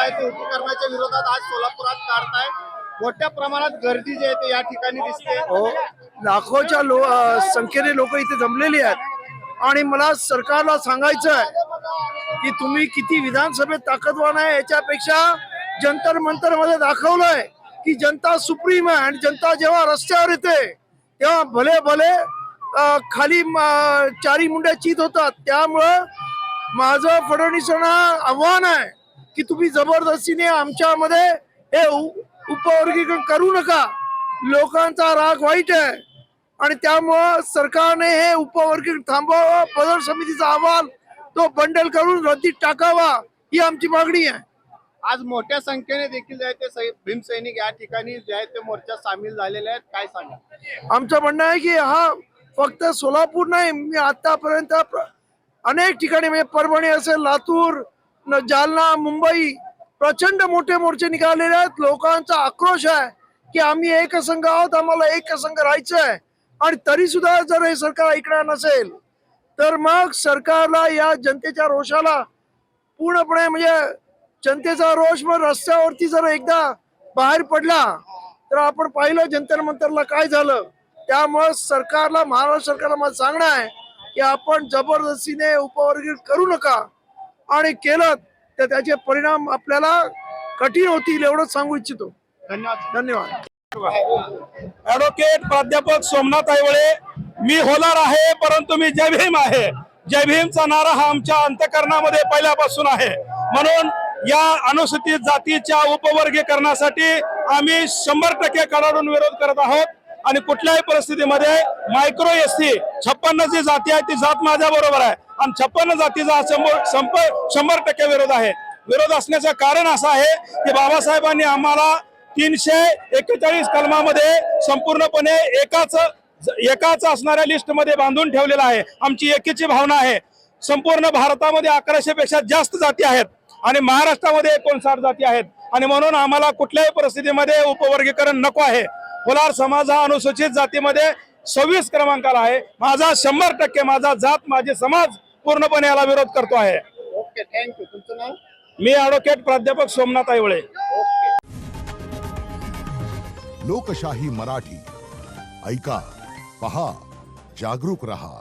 आहे ते उपकरणाच्या विरोधात आज सोलापुरात काढताय. मोठ्या प्रमाणात गर्दी जी आहे ते या ठिकाणी दिसते. हो, लाखोच्या संख्येने लोक इथे जमलेली आहेत आणि मला सरकारला सांगायचं आहे की तुम्ही किती विधानसभेत ताकदवान आहे याच्यापेक्षा जंतर मंतर मध्ये दाखवलंय की जनता सुप्रीम आहे आणि जनता जेव्हा रस्त्यावर येते तेव्हा भले भले खाली चारी मुंड्या चित होतात. त्यामुळं माझं फडणवीसांना आव्हान आहे की तुम्ही जबरदस्तीने आमच्यामध्ये हे उपवर्गीकरण करू नका. लोकांचा राग वाईट आहे आणि त्यामुळं सरकारने हे उपवर्गीकरण थांबवावं. पदर समितीचा अहवाल तो बंडल करून रद्दीत टाकावा ही आमची मागणी आहे. आज मोठ्या संख्येने देखील जे आहे ते भीमसैनिक या ठिकाणी जे आहे ते मोर्चात सामील झालेले आहेत. काय सांगा? आमचं म्हणणं आहे की हा फक्त सोलापूर नाही, मी आतापर्यंत अनेक ठिकाणी म्हणजे परभणी असेल, लातूर, जालना, मुंबई प्रचंड मोठे मोर्चे निघालेले आहेत. लोकांचा आक्रोश आहे की आम्ही एकसंघ आहोत, आम्हाला एकसंघ राहायचं आहे आणि तरी सुद्धा जर हे सरकार ऐकणार नसेल तर मग सरकारला या जनतेच्या रोषाला पूर्णपणे म्हणजे जनतेचा रोष मग रस्त्यावरती जर एकदा बाहेर पडला तर आपण पाहिलं जंतर मंतरला काय झालं. त्यामुळे सरकारला, महाराष्ट्र सरकारला मला सांगणं आहे की आपण जबरदस्तीने उपवर्गीकरण करू नका आणि केलं तर त्याचे परिणाम आपल्याला कठीण होतील एवढंच सांगू इच्छितो. धन्यवाद. ऍडव्होकेट प्राध्यापक सोमनाथ आयवळे, मी होणार आहे परंतु मी जय भीम आहे. जय भीमचा नारा हा आमच्या अंतःकरणामध्ये पहिल्यापासून आहे. म्हणून या अनुसूचित जातीच्या उपवर्गीकरणासाठी आम्ही 100% कडाडून विरोध करत आहोत आणि कुठल्याही परिस्थितीमध्ये मायक्रो एसटी 56 जी जाती आहे ती जात माझ्या बरोबर आहे आणि 56 जातीचा 100% विरोध आहे. विरोध असण्याचं कारण असं आहे की बाबासाहेबांनी आम्हाला 341 कलमामध्ये संपूर्णपणे एकाच असणाऱ्या लिस्टमध्ये बांधून ठेवलेला आहे. आमची एकीची भावना आहे. संपूर्ण भारतामध्ये 1100 पेक्षा जास्त जाती आहेत आणि महाराष्ट्रामध्ये 59 जाती आहेत आणि म्हणून आम्हाला कुठल्याही परिस्थितीमध्ये उपवर्गीकरण नको आहे. कोलार समाज हा अनुसूचित जातीमध्ये 26 क्रमांकाला आहे. माझा 100% माझा जात माझे समाज पूर्णपणे याला विरोध करतो आहे. Okay, thank you. तुमचं नाव? मी ऍडव्होकेट प्राध्यापक सोमनाथ आयवळे. लोकशाही मराठी ऐका, पहा, जागरूक रहा.